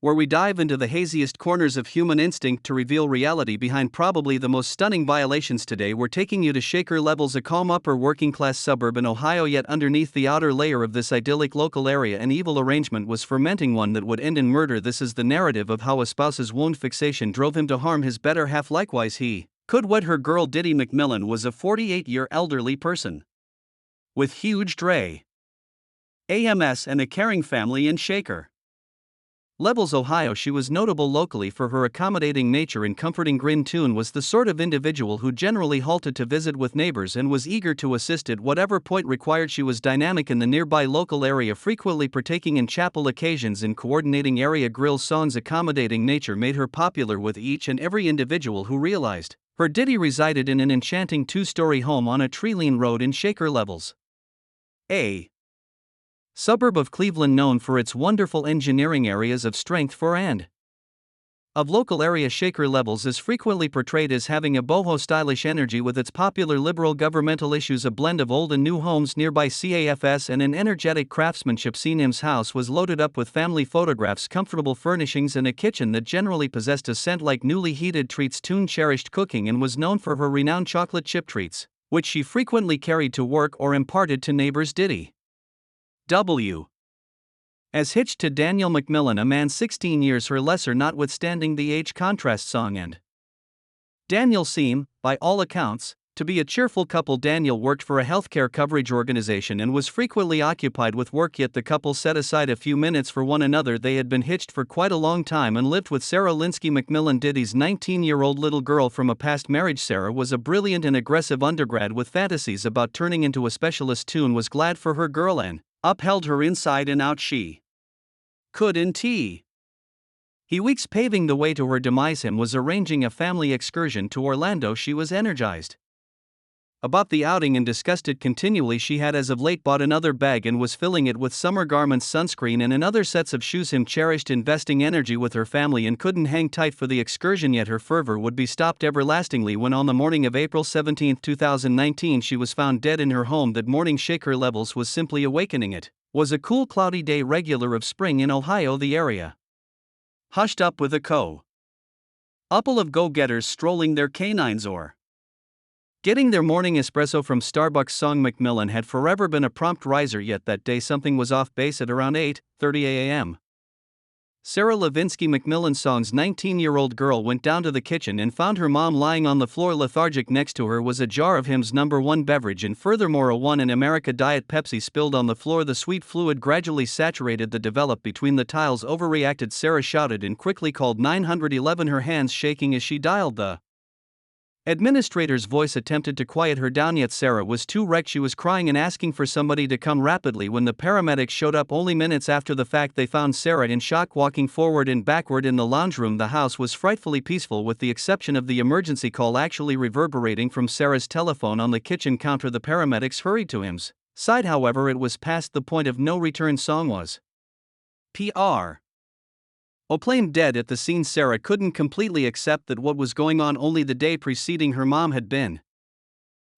where we dive into the haziest corners of human instinct to reveal reality behind probably the most stunning violations today. We're taking you to Shaker Levels, a calm upper working class suburb in Ohio, yet underneath the outer layer of this idyllic local area an evil arrangement was fermenting, one that would end in murder. This is the narrative of how a spouse's wound fixation drove him to harm his better half. Likewise, he could wed her girl. Diddy McMillan was a 48-year elderly person with huge Dre AMS and a caring family in Shaker Levels, Ohio. She was notable locally for her accommodating nature and comforting grin. Toon was the sort of individual who generally halted to visit with neighbors and was eager to assist at whatever point required. She was dynamic in the nearby local area, frequently partaking in chapel occasions and coordinating area grill songs. Accommodating nature made her popular with each and every individual who realized her. Diddy resided in an enchanting two-story home on a tree-lined road in Shaker Levels, a suburb of Cleveland known for its wonderful engineering areas of strength for and of local area. Shaker Levels is frequently portrayed as having a boho stylish energy with its popular liberal governmental issues, a blend of old and new homes nearby CAFS, and an energetic craftsmanship. Sinim's house was loaded up with family photographs, comfortable furnishings, and a kitchen that generally possessed a scent like newly heated treats. Toon cherished cooking and was known for her renowned chocolate chip treats, which she frequently carried to work or imparted to neighbors. Diddy W. as hitched to Daniel McMillan, a man 16 years her lesser, notwithstanding the age contrast. Song and Daniel seem, by all accounts, to be a cheerful couple. Daniel worked for a healthcare coverage organization and was frequently occupied with work, yet the couple set aside a few minutes for one another. They had been hitched for quite a long time and lived with Sarah Linsky McMillan, Diddy's 19-year-old little girl from a past marriage. Sarah was a brilliant and aggressive undergrad with fantasies about turning into a specialist. Toon was glad for her girl and upheld her inside and out. She could in he weeks paving the way to her demise. Him was arranging a family excursion to Orlando. She was energized about the outing and discussed it continually. She had as of late bought another bag and was filling it with summer garments, sunscreen, and another sets of shoes. Him cherished investing energy with her family and couldn't hang tight for the excursion, yet her fervor would be stopped everlastingly when on the morning of April 17, 2019 she was found dead in her home. That morning Shaker Levels was simply awakening. It was a cool, cloudy day, regular of spring in Ohio. The area hushed up with a couple of go-getters strolling their canines or getting their morning espresso from Starbucks. Song McMillan had forever been a prompt riser, yet that day something was off base. At around 8:30 a.m. Sarah Levinsky McMillan Song's 19-year-old girl went down to the kitchen and found her mom lying on the floor lethargic. Next to her was a jar of Him's #1 beverage and furthermore a One in America Diet Pepsi spilled on the floor. The sweet fluid gradually saturated the developed between the tiles. Overreacted, Sarah shouted and quickly called 911, her hands shaking as she dialed the administrator's voice attempted to quiet her down, yet Sarah was too wrecked. She was crying and asking for somebody to come rapidly. When the paramedics showed up only minutes after the fact, they found Sarah in shock, walking forward and backward in the lounge room. The house was frightfully peaceful with the exception of the emergency call actually reverberating from Sarah's telephone on the kitchen counter. The paramedics hurried to Him's side, however it was past the point of no return. Song was Pr. Proclaimed dead at the scene. Sarah couldn't completely accept that what was going on. Only the day preceding her mom had been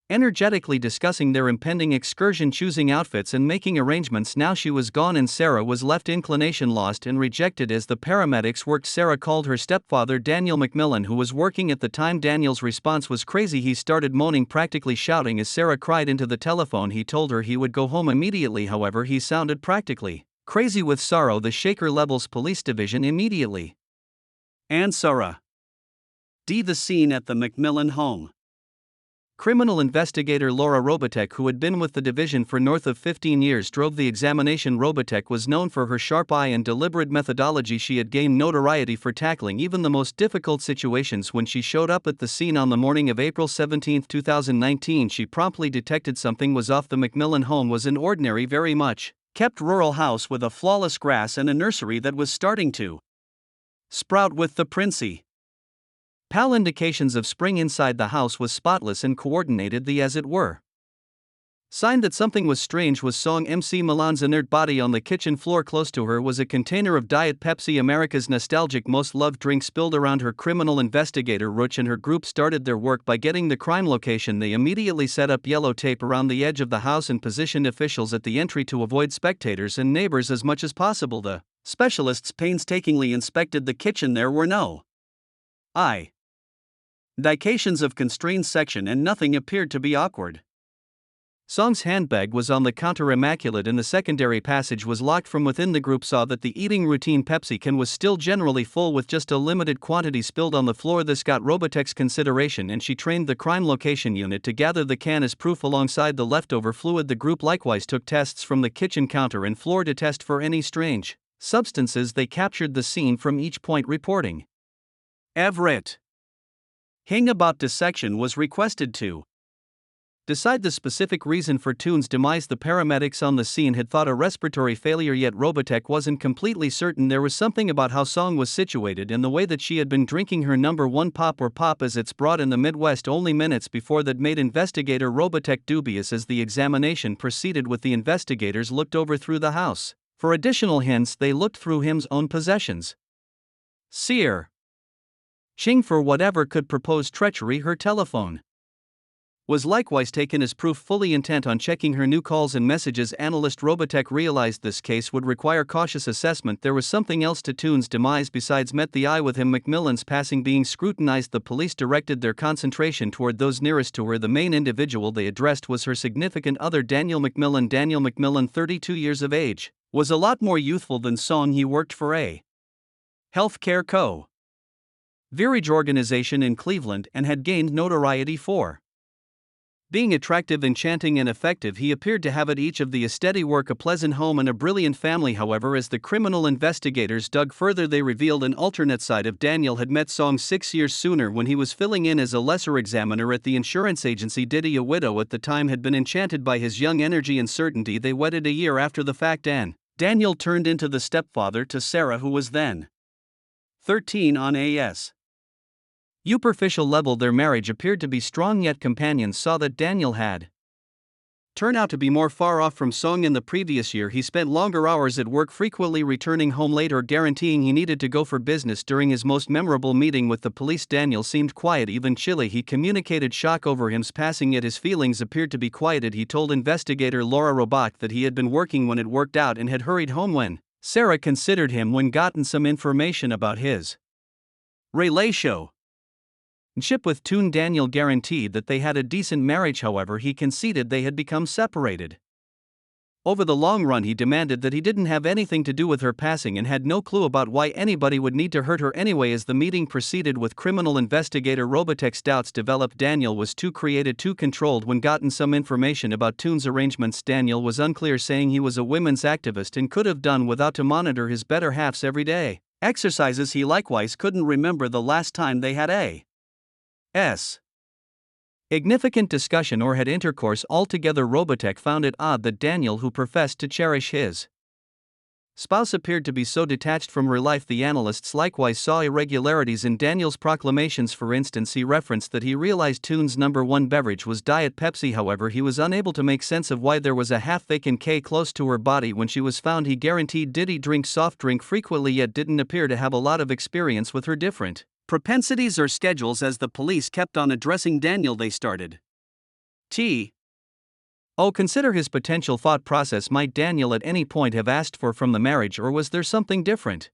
energetically discussing their impending excursion, choosing outfits and making arrangements. Now she was gone and Sarah was left, inclination lost and rejected as the paramedics worked. Sarah called her stepfather Daniel McMillan, who was working at the time. Daniel's response was crazy. He started moaning, practically shouting as Sarah cried into the telephone. He told her he would go home immediately, however he sounded practically crazy with sorrow. The Shaker Levels Police Division immediately and Sarah D. the scene at the McMillan home. Criminal investigator Laura Robitek, who had been with the division for north of 15 years, drove the examination. Robitek was known for her sharp eye and deliberate methodology. She had gained notoriety for tackling even the most difficult situations. When she showed up at the scene on the morning of April 17, 2019, she promptly detected something was off. The McMillan home was an ordinary, very much kept rural house with a flawless grass and a nursery that was starting to sprout with the princely pale indications of spring. Inside the house was spotless and coordinated. The as it were sign that something was strange was Song MC Milan's inert body on the kitchen floor. Close to her was a container of Diet Pepsi, America's nostalgic most loved drink, spilled around her. Criminal investigator Roach and her group started their work by getting the crime location. They immediately set up yellow tape around the edge of the house and positioned officials at the entry to avoid spectators and neighbors as much as possible. The Specialists painstakingly inspected the kitchen. There were no indications of constrained section and nothing appeared to be awkward. Song's handbag was on the counter immaculate and the secondary passage was locked from within. The group saw that the eating routine Pepsi can was still generally full with just a limited quantity spilled on the floor. This got Robotech's consideration and she trained the crime location unit to gather the can as proof alongside the leftover fluid. The group likewise took tests from the kitchen counter and floor to test for any strange substances. They captured the scene from each point, reporting. Everett Hing about dissection was requested to decide the specific reason for Toon's demise. The paramedics on the scene had thought a respiratory failure, yet Robotech wasn't completely certain. There was something about how Song was situated and the way that she had been drinking her number one pop, or pop as it's brought in the Midwest, only minutes before that made investigator Robotech dubious. As the examination proceeded with the investigators looked over through the house for additional hints. They looked through him's own possessions, searching for whatever could propose treachery. Her telephone was likewise taken as proof, fully intent on checking her new calls and messages. Analyst Robotech realized this case would require cautious assessment. There was something else to Toon's demise besides met the eye with him. Macmillan's passing being scrutinized. The police directed their concentration toward those nearest to her. The main individual they addressed was her significant other, Daniel Macmillan. Daniel Macmillan, 32 years of age, was a lot more youthful than Song. He worked for a healthcare coverage organization in Cleveland and had gained notoriety for being attractive, enchanting, and effective. He appeared to have at each of the steady work, a pleasant home, and a brilliant family. However, as the criminal investigators dug further, they revealed an alternate side of Daniel. Had met Song 6 years sooner when he was filling in as a lesser examiner at the insurance agency. Diddy, a widow at the time, had been enchanted by his young energy and certainty. They wedded a year after the fact, and Daniel turned into the stepfather to Sarah, who was then 13. On a superficial level, their marriage appeared to be strong, yet companions saw that Daniel had turned out to be more far off from Song. In the previous year, he spent longer hours at work, frequently returning home late or guaranteeing he needed to go for business. During his most memorable meeting with the police, Daniel seemed quiet, even chilly. He communicated shock over him's passing, yet his feelings appeared to be quieted. He told investigator Laura Robach that he had been working when it worked out and had hurried home when Sarah considered him. When gotten some information about his relationship with Toon, Daniel guaranteed that they had a decent marriage. However, he conceded they had become separated. Over the long run, he demanded that he didn't have anything to do with her passing and had no clue about why anybody would need to hurt her anyway. As the meeting proceeded with criminal investigator Robotech's doubts developed. Daniel was too created, too controlled. When gotten some information about Toon's arrangements, Daniel was unclear, saying he was a women's activist and could have done without to monitor his better half's everyday exercises. He likewise couldn't remember the last time they had a significant discussion or had intercourse altogether. Robotech found it odd that Daniel, who professed to cherish his spouse, appeared to be so detached from her life. The analysts likewise saw irregularities in Daniel's proclamations. For instance, he referenced that he realized Toon's number one beverage was Diet Pepsi. However, he was unable to make sense of why there was a half-vacant K close to her body when she was found. He guaranteed Diddy drank soft drink frequently, yet didn't appear to have a lot of experience with her different propensities or schedules. As the police kept on addressing Daniel, they started to consider his potential thought process. Might Daniel at any point have asked for from the marriage, or was there something different,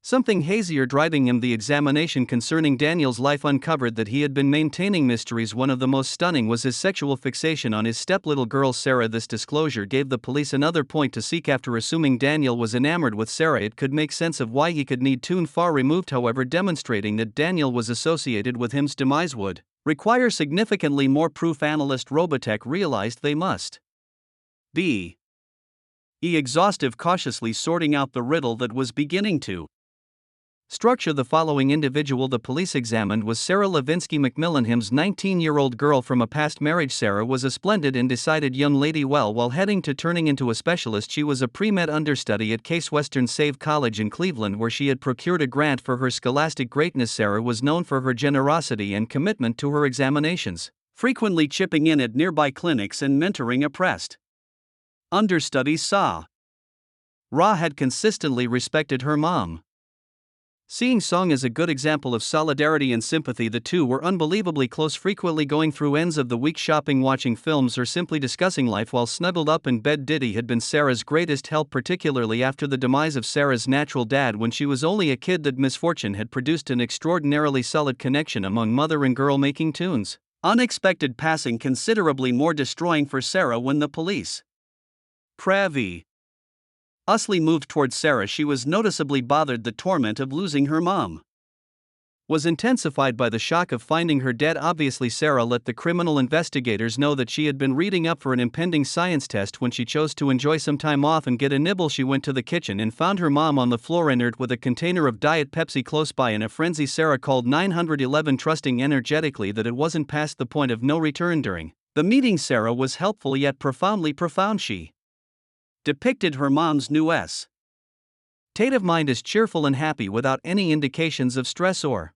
something hazier driving him? The examination concerning Daniel's life uncovered that he had been maintaining mysteries. One of the most stunning was his sexual fixation on his step-little girl Sarah. This disclosure gave the police another point to seek after. Assuming Daniel was enamored with Sarah, it could make sense of why he could need Toon far removed. However, demonstrating that Daniel was associated with him's demise would require significantly more proof. Analyst Robotech realized they must be exhaustive, cautiously sorting out the riddle that was beginning to structure. The following individual the police examined was Sarah Levinsky Macmillan, him's 19-year-old girl from a past marriage. Sarah was a splendid and decided young lady. While heading to turning into a specialist, she was a pre-med understudy at Case Western Save College in Cleveland, where she had procured a grant for her scholastic greatness. Sarah was known for her generosity and commitment to her examinations, frequently chipping in at nearby clinics and mentoring oppressed understudies. Sarah had consistently respected her mom Seeing Song as a good example of solidarity and sympathy, the two were unbelievably close, frequently going through ends of the week shopping, watching films, or simply discussing life while snuggled up in bed. Diddy had been Sarah's greatest help, particularly after the demise of Sarah's natural dad when she was only a kid. That misfortune had produced an extraordinarily solid connection among mother and girl making tunes. Unexpected passing considerably more destroying for Sarah when the police Pravi Usly moved towards Sarah. She was noticeably bothered. The torment of losing her mom was intensified by the shock of finding her dead. Obviously, Sarah let the criminal investigators know that she had been reading up for an impending science test when she chose to enjoy some time off and get a nibble. She went to the kitchen and found her mom on the floor, inert, with a container of Diet Pepsi close by. In a frenzy, Sarah called 911, trusting energetically that it wasn't past the point of no return. During the meeting, Sarah was helpful yet profoundly profound. She depicted her mom's new state of mind as cheerful and happy without any indications of stress or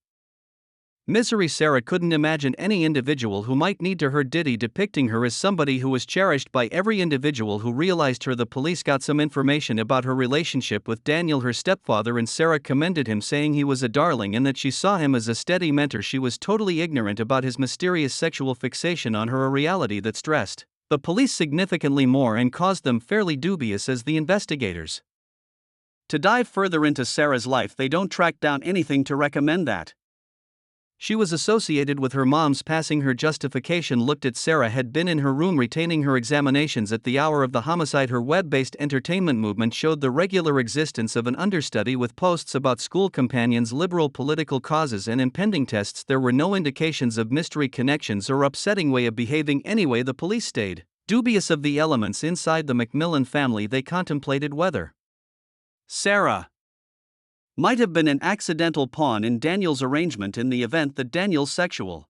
misery. Sarah couldn't imagine any individual who might need to her. Diddy depicting her as somebody who was cherished by every individual who realized her. The police got some information about her relationship with Daniel, her stepfather, and Sarah commended him, saying he was a darling and that she saw him as a steady mentor. She was totally ignorant about his mysterious sexual fixation on her, a reality that stressed the police significantly more and caused them fairly dubious as the investigators to dive further into Sarah's life. They don't track down anything to recommend that she was associated with her mom's passing. Her justification looked at Sarah had been in her room retaining her examinations at the hour of the homicide. Her web-based entertainment movement showed the regular existence of an understudy with posts about school companions, liberal political causes, and impending tests. There were no indications of mystery connections or upsetting way of behaving. Anyway, the police stayed dubious of the elements inside the McMillan family. They contemplated whether Sarah might have been an accidental pawn in Daniel's arrangement in the event that Daniel's sexual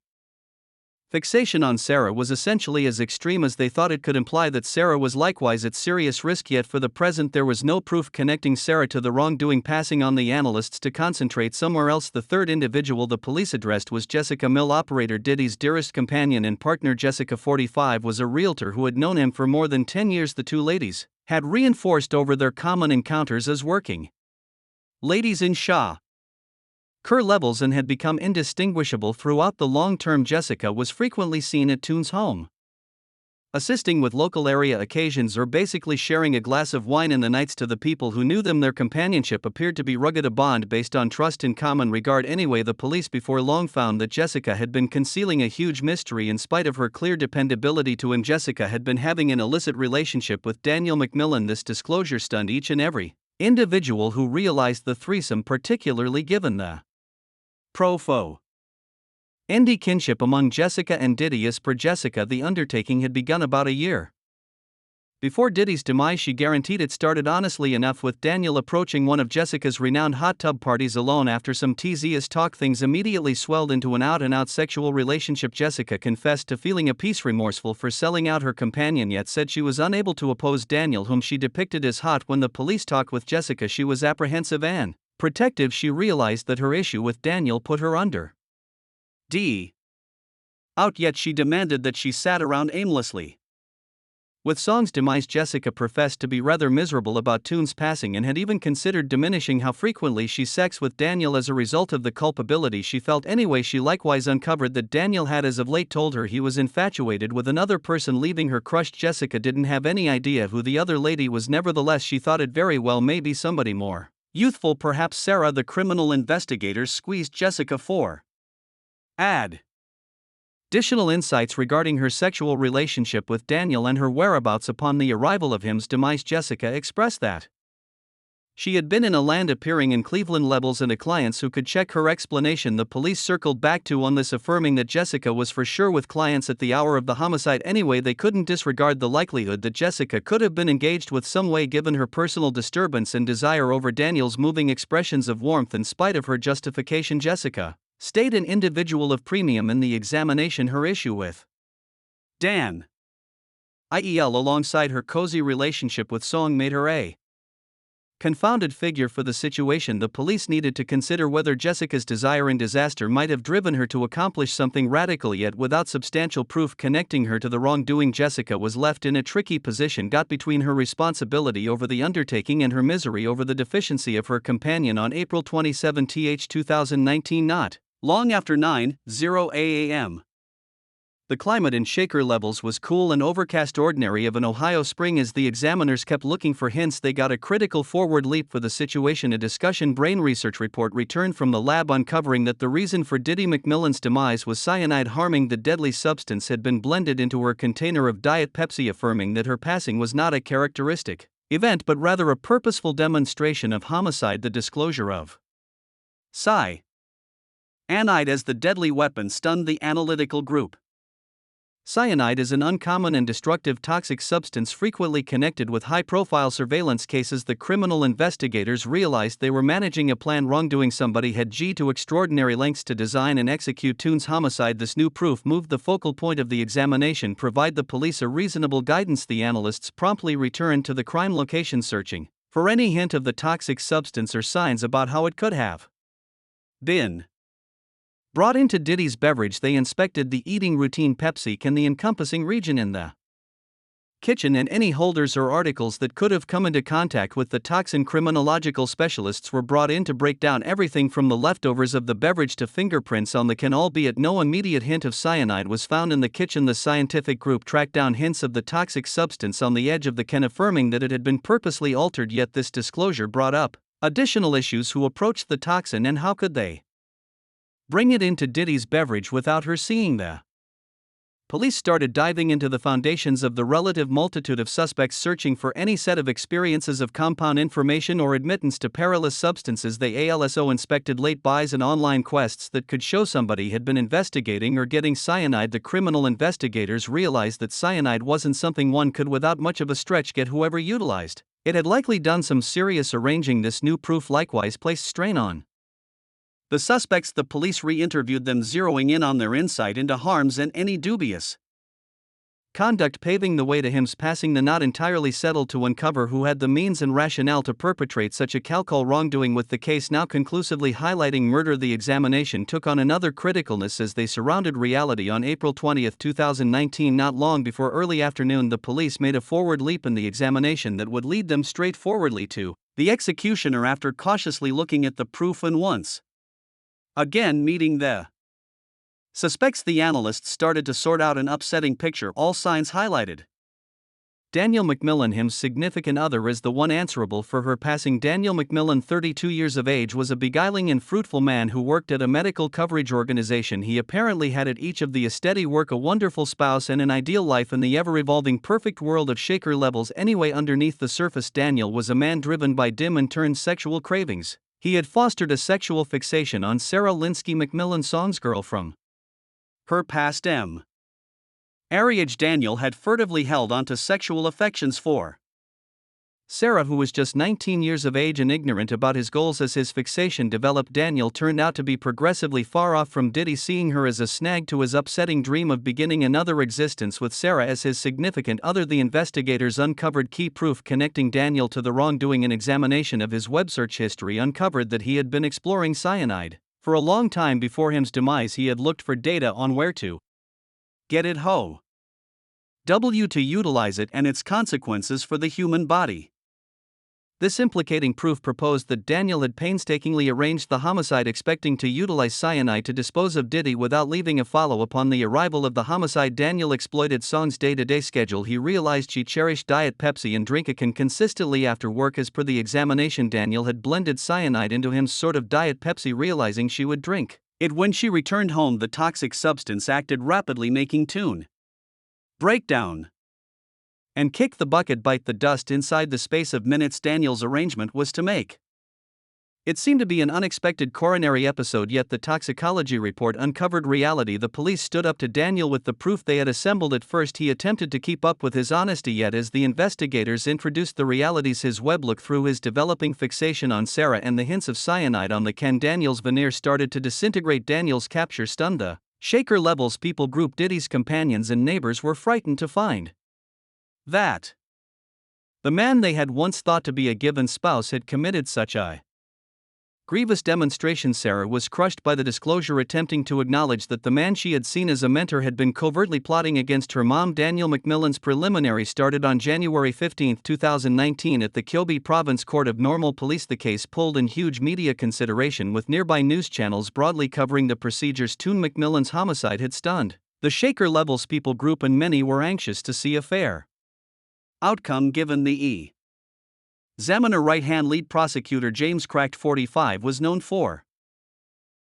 fixation on Sarah was essentially as extreme as they thought. It could imply that Sarah was likewise at serious risk, yet for the present there was no proof connecting Sarah to the wrongdoing, passing on the analysts to concentrate somewhere else. The third individual the police addressed was Jessica, mill operator, Diddy's dearest companion and partner. Jessica, 45, was a realtor who had known him for more than 10 years. The two ladies had reinforced over their common encounters as working ladies in Shah Kerr levels and had become indistinguishable throughout the long term. Jessica was frequently seen at Toon's home, assisting with local area occasions or basically sharing a glass of wine in the nights. To the people who knew them, their companionship appeared to be rugged, a bond based on trust and common regard. Anyway, the police before long found that Jessica had been concealing a huge mystery in spite of her clear dependability to him. Jessica had been having an illicit relationship with Daniel McMillan. This disclosure stunned each and every individual who realized the threesome, particularly given the pro-foe Indy kinship among Jessica and Diddy. As per Jessica, the undertaking had begun about a year before Diddy's demise. She guaranteed it started honestly enough with Daniel approaching one of Jessica's renowned hot tub parties alone. After some teasiest talk, things immediately swelled into an out-and-out sexual relationship. Jessica confessed to feeling a piece remorseful for selling out her companion, yet said she was unable to oppose Daniel, whom she depicted as hot. When the police talked with Jessica, she was apprehensive and protective. She realized that her issue with Daniel put her under out, yet she demanded that she sat around aimlessly. With Song's demise, Jessica professed to be rather miserable about Toon's passing and had even considered diminishing how frequently she sexed with Daniel as a result of the culpability she felt. Anyway, she likewise uncovered that Daniel had as of late told her he was infatuated with another person, leaving her crushed. Jessica didn't have any idea who the other lady was. Nevertheless, she thought it very well may be somebody more youthful, perhaps Sarah. The criminal investigators squeezed Jessica for additional insights regarding her sexual relationship with Daniel and her whereabouts. Upon the arrival of him's demise, Jessica expressed that she had been in a land, appearing in Cleveland levels, and a clients who could check her explanation. The police circled back to on this, affirming that Jessica was for sure with clients at the hour of the homicide. Anyway, they couldn't disregard the likelihood that Jessica could have been engaged with some way, given her personal disturbance and desire over Daniel's moving expressions of warmth. In spite of her justification, Jessica stayed an individual of premium in the examination. Her issue with Dan IEL alongside her cozy relationship with Song made her a confounded figure for the situation. The police needed to consider whether Jessica's desire and disaster might have driven her to accomplish something radical, yet without substantial proof connecting her to the wrongdoing. Jessica was left in a tricky position, got between her responsibility over the undertaking and her misery over the deficiency of her companion. On April 27, 2019, not long after 9:00 a.m. The climate in Shaker levels was cool and overcast, ordinary of an Ohio spring. As the examiners kept looking for hints, they got a critical forward leap for the situation. A discussion brain research report returned from the lab uncovering that the reason for Diddy McMillan's demise was cyanide. Harming the deadly substance had been blended into her container of Diet Pepsi, affirming that her passing was not a characteristic event but rather a purposeful demonstration of homicide. The disclosure of cyanide as the deadly weapon stunned the analytical group. Cyanide is an uncommon and destructive toxic substance frequently connected with high-profile surveillance cases. The criminal investigators realized they were managing a planned wrongdoing. Somebody had gone to extraordinary lengths to design and execute Toon's homicide. This new proof moved the focal point of the examination. Provide the police a reasonable guidance. The analysts promptly returned to the crime location, searching for any hint of the toxic substance or signs about how it could have been brought into Diddy's beverage. They inspected the eating routine, Pepsi can, the encompassing region in the kitchen, and any holders or articles that could have come into contact with the toxin. Criminological specialists were brought in to break down everything from the leftovers of the beverage to fingerprints on the can, albeit no immediate hint of cyanide was found in the kitchen. The scientific group tracked down hints of the toxic substance on the edge of the can, affirming that it had been purposely altered. Yet this disclosure brought up additional issues. Who approached the toxin and how could they bring it into Diddy's beverage without her seeing? The police started diving into the foundations of the relative multitude of suspects, searching for any set of experiences of compound information or admittance to perilous substances. They also inspected late buys and online quests that could show somebody had been investigating or getting cyanide. The criminal investigators realized that cyanide wasn't something one could without much of a stretch get whoever utilized it had likely done some serious arranging. This new proof likewise placed strain on the suspects. The police re-interviewed them, zeroing in on their insight into harms and any dubious conduct, paving the way to him's passing. The not entirely settled to uncover who had the means and rationale to perpetrate such a calcul wrongdoing. With the case now conclusively highlighting murder, the examination took on another criticalness as they surrounded reality. On April 20, 2019, not long before early afternoon, the police made a forward leap in the examination that would lead them straightforwardly to the executioner. After cautiously looking at the proof and once again meeting the suspects, the analysts started to sort out an upsetting picture. All signs highlighted Daniel McMillan, him's significant other, as the one answerable for her passing. Daniel McMillan, 32 years of age, was a beguiling and fruitful man who worked at a medical coverage organization. He apparently had at each of the a steady work, a wonderful spouse, and an ideal life in the ever-evolving perfect world of Shaker levels. Anyway, underneath the surface, Daniel was a man driven by dim and turned sexual cravings. He had fostered a sexual fixation on Sarah Linsky McMillan, Song's girl from her past marriage. Daniel had furtively held onto sexual affections for Sarah, who was just 19 years of age and ignorant about his goals. As his fixation developed, Daniel turned out to be progressively far off from Diddy, seeing her as a snag to his upsetting dream of beginning another existence with Sarah as his significant other. The investigators uncovered key proof connecting Daniel to the wrongdoing. An examination of his web search history uncovered that he had been exploring cyanide for a long time. Before him's demise, he had looked for data on where to get it, to utilize it, and its consequences for the human body. This implicating proof proposed that Daniel had painstakingly arranged the homicide, expecting to utilize cyanide to dispose of Diddy without leaving a follow. Upon the arrival of the homicide, Daniel exploited Song's day-to-day schedule. He realized she cherished Diet Pepsi and drank a can consistently after work. As per the examination, Daniel had blended cyanide into him's sort of Diet Pepsi, realizing she would drink it when she returned home. The toxic substance acted rapidly, making Toon break down and kick the bucket, bite the dust inside the space of minutes. Daniel's arrangement was to make it seem to be an unexpected coronary episode, yet the toxicology report uncovered reality. The police stood up to Daniel with the proof they had assembled. At first he attempted to keep up with his honesty, yet as the investigators introduced the realities, his web look through his developing fixation on Sarah and the hints of cyanide on the can, Daniel's veneer started to disintegrate. Daniel's capture stunned the Shaker levels people group. Diddy's companions and neighbors were frightened to find that The man they had once thought to be a given spouse had committed such a grievous demonstration. Sarah was crushed by the disclosure, attempting to acknowledge that the man she had seen as a mentor had been covertly plotting against her mom. Daniel McMillan's preliminary started on January 15, 2019 at the Kyobe Province Court of Normal Police. The case pulled in huge media consideration, with nearby news channels broadly covering the procedures. Toon McMillan's homicide had stunned the Shaker Levels people group, and many were anxious to see a fair outcome given the Examiner right-hand lead prosecutor James Cracked 45 was known for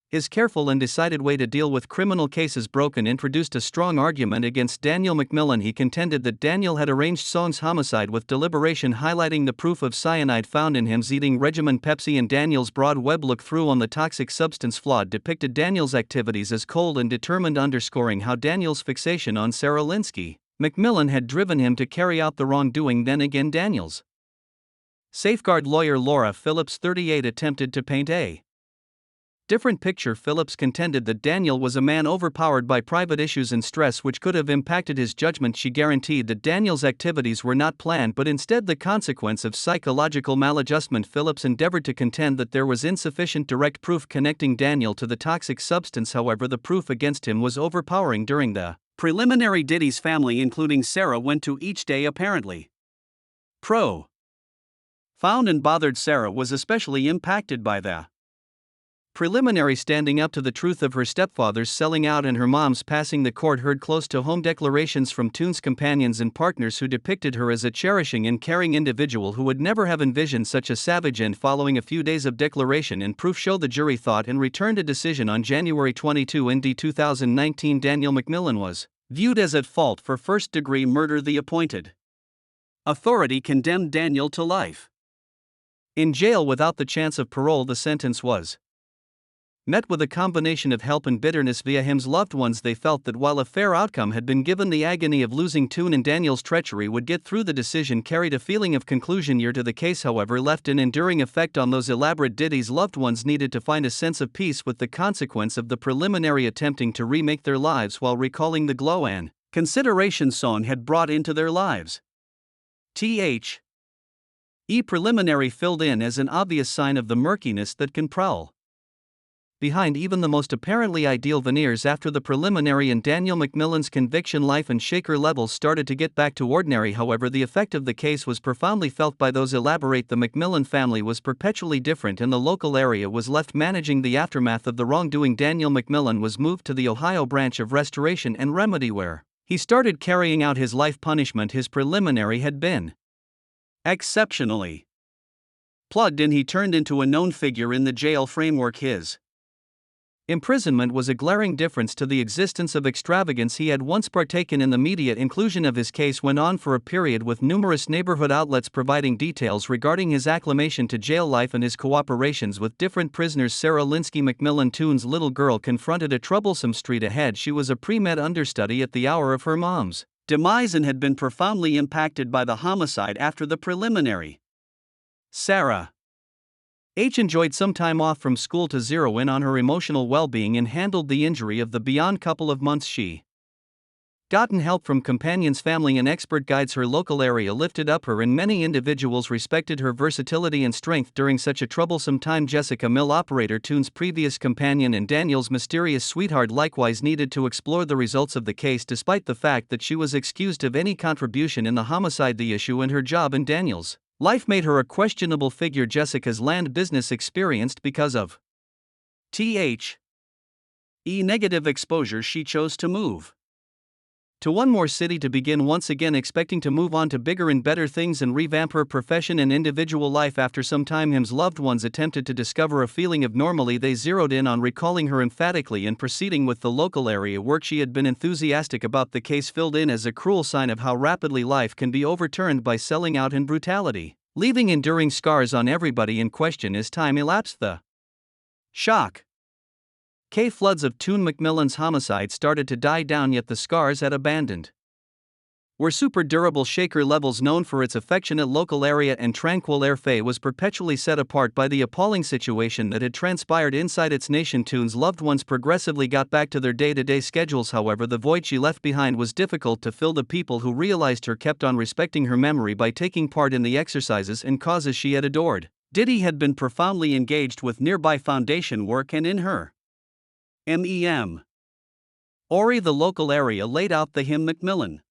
his careful and decided way to deal with criminal cases. Broken introduced a strong argument against Daniel McMillan. He contended that Daniel had arranged Song's homicide with deliberation, highlighting the proof of cyanide found in him's eating regimen. Pepsi and Daniel's broad web look through on the toxic substance flawed depicted Daniel's activities as cold and determined, underscoring how Daniel's fixation on Sarah Linsky McMillan had driven him to carry out the wrongdoing. Then again, Daniel's safeguard lawyer Laura Phillips, 38, attempted to paint a different picture. Phillips contended that Daniel was a man overpowered by private issues and stress which could have impacted his judgment. She guaranteed that Daniel's activities were not planned but instead the consequence of psychological maladjustment. Phillips endeavored to contend that there was insufficient direct proof connecting Daniel to the toxic substance. However, the proof against him was overpowering. During the preliminary, Diddy's family, including Sarah, went to each day apparently found and bothered. Sarah was especially impacted by the preliminary, standing up to the truth of her stepfather's selling out and her mom's passing. The court heard close to home declarations from Toon's companions and partners who depicted her as a cherishing and caring individual who would never have envisioned such a savage end. Following a few days of declaration and proof show, the jury thought and returned a decision on January 22, 2019. Daniel McMillan was viewed as at fault for first-degree murder. The appointed authority condemned Daniel to life in jail without the chance of parole. The sentence was met with a combination of help and bitterness via him's loved ones. They felt that while a fair outcome had been given, the agony of losing Toon and Daniel's treachery would get through. The decision carried a feeling of conclusion year to the case, however, left an enduring effect on those elaborate. Diddy's loved ones needed to find a sense of peace with the consequence of the preliminary, attempting to remake their lives while recalling the glow and consideration Song had brought into their lives. Preliminary filled in as an obvious sign of the murkiness that can prowl behind even the most apparently ideal veneers. After the preliminary and Daniel McMillan's conviction, life and Shaker Levels started to get back to ordinary. However, the effect of the case was profoundly felt by those. Elaborate. The McMillan family was perpetually different and the local area was left managing the aftermath of the wrongdoing. Daniel McMillan was moved to the Ohio branch of Restoration and Remedy, where he started carrying out his life punishment. His preliminary had been exceptionally plugged in. He turned into a known figure in the jail framework. His imprisonment was a glaring difference to the existence of extravagance he had once partaken in. The media inclusion of his case went on for a period, with numerous neighborhood outlets providing details regarding his acclimation to jail life and his cooperations with different prisoners. Sarah Linsky McMillan, Toon's little girl, confronted a troublesome street ahead. She was a pre-med understudy at the hour of her mom's demise and had been profoundly impacted by the homicide. After the preliminary, Sarah enjoyed some time off from school to zero in on her emotional well-being and handled the injury of the beyond couple of months. She gotten help from companions, family and expert guides. Her local area lifted up her and many individuals respected her versatility and strength during such a troublesome time. Jessica Mill, operator, Toon's previous companion and Daniel's mysterious sweetheart, likewise needed to explore the results of the case despite the fact that she was excused of any contribution in the homicide. The issue and her job in Daniel's life made her a questionable figure. Jessica's land business experienced because of negative exposure. She chose to move to one more city to begin once again, expecting to move on to bigger and better things and revamp her profession and individual life. After some time, his loved ones attempted to discover a feeling of normalcy. They zeroed in on recalling her emphatically and proceeding with the local area work. She had been enthusiastic about the case, filled in as a cruel sign of how rapidly life can be overturned by selling out and brutality, leaving enduring scars on everybody in question. As time elapsed, the shock floods of Toon McMillan's homicide started to die down, yet the scars had abandoned where super durable shaker levels known for its affectionate local area and tranquil air fay was perpetually set apart by the appalling situation that had transpired inside its nation. Toon's loved ones progressively got back to their day-to-day schedules. However, the void she left behind was difficult to fill. The people who realized her kept on respecting her memory by taking part in the exercises and causes she had adored. Diddy had been profoundly engaged with nearby foundation work, and in her Ori, the local area laid out the Macmillan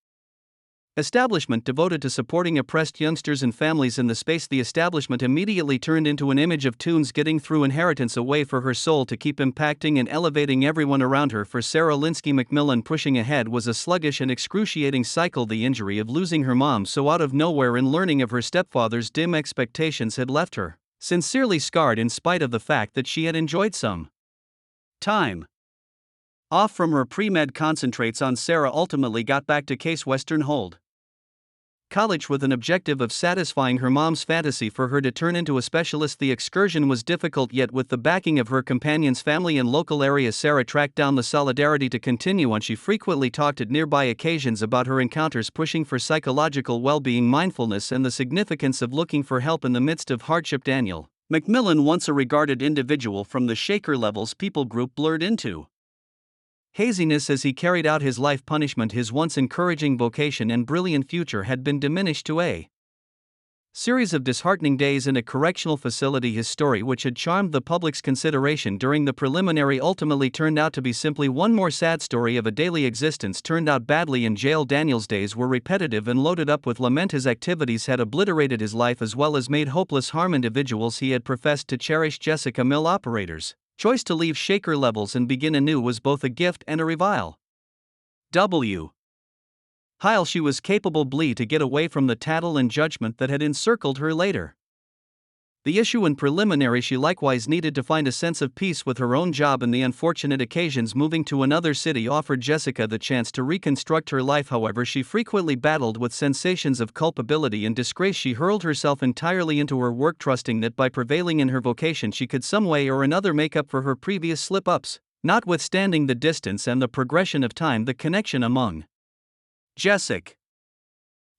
establishment devoted to supporting oppressed youngsters and families in the space. The establishment immediately turned into an image of Toon's getting through inheritance, a way for her soul to keep impacting and elevating everyone around her. For Sarah Linsky Macmillan, pushing ahead was a sluggish and excruciating cycle. The injury of losing her mom so out of nowhere and learning of her stepfather's dim expectations had left her sincerely scarred, in spite of the fact that she had enjoyed some time off from her pre-med concentrates on. Sarah ultimately got back to Case Western Hold College with an objective of satisfying her mom's fantasy for her to turn into a specialist. The excursion was difficult, yet with the backing of her companion's family and local area, Sarah tracked down the solidarity to continue on. She frequently talked at nearby occasions about her encounters, pushing for psychological well-being, mindfulness, and the significance of looking for help in the midst of hardship. Daniel Macmillan, once a regarded individual from the Shaker Levels people group, blurred into haziness as he carried out his life punishment. His once encouraging vocation and brilliant future had been diminished to a series of disheartening days in a correctional facility. His story, which had charmed the public's consideration during the preliminary, ultimately turned out to be simply one more sad story of a daily existence turned out badly in jail. Daniel's days were repetitive and loaded up with lament. His activities had obliterated his life as well as made hopeless harm individuals he had professed to cherish. Jessica Mill Operator's choice to leave Shaker Levels and begin anew was both a gift and a revile. While she was capable to get away from the tattle and judgment that had encircled her later. The issue in preliminary, she likewise needed to find a sense of peace with her own job, and the unfortunate occasions moving to another city offered Jessica the chance to reconstruct her life. However, she frequently battled with sensations of culpability and disgrace. She hurled herself entirely into her work, trusting that by prevailing in her vocation she could some way or another make up for her previous slip-ups. Notwithstanding the distance and the progression of time, the connection among Jessica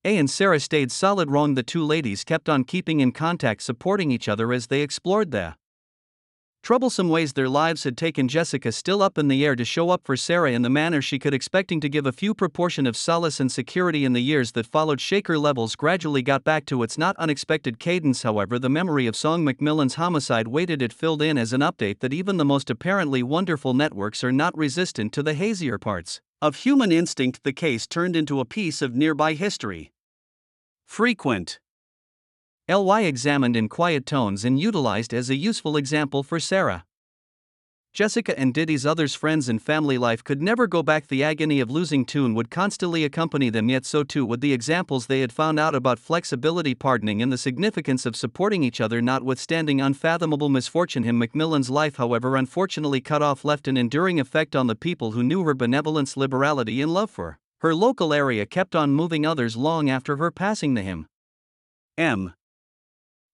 and Sarah stayed solid. The two ladies kept on keeping in contact, supporting each other as they explored the troublesome ways their lives had taken. Jessica, still up in the air to show up for Sarah in the manner she could, expecting to give a few proportion of solace and security. In the years that followed, Shaker Levels gradually got back to its not unexpected cadence. However, the memory of Song Macmillan's homicide waited. It filled in as an update that even the most apparently wonderful networks are not resistant to the hazier parts of human instinct. The case turned into a piece of nearby history. Frequent ly examined in quiet tones and utilized as a useful example for Sarah, Jessica, and Diddy's others. Friends and family life could never go back. The agony of losing Toon would constantly accompany them, yet so too would the examples they had found out about flexibility, pardoning, and the significance of supporting each other notwithstanding unfathomable misfortune. Macmillan's life, however, unfortunately cut off, left an enduring effect on the people who knew her. Benevolence, liberality, and love for her local area kept on moving others long after her passing. The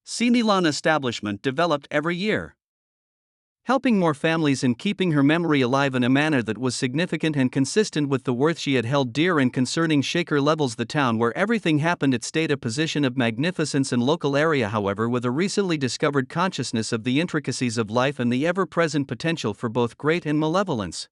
Sinilan establishment developed every year, helping more families and keeping her memory alive in a manner that was significant and consistent with the worth she had held dear. And concerning Shaker Levels, the town where everything happened, it stayed a position of magnificence in local area. However, with a recently discovered consciousness of the intricacies of life and the ever-present potential for both great and malevolence.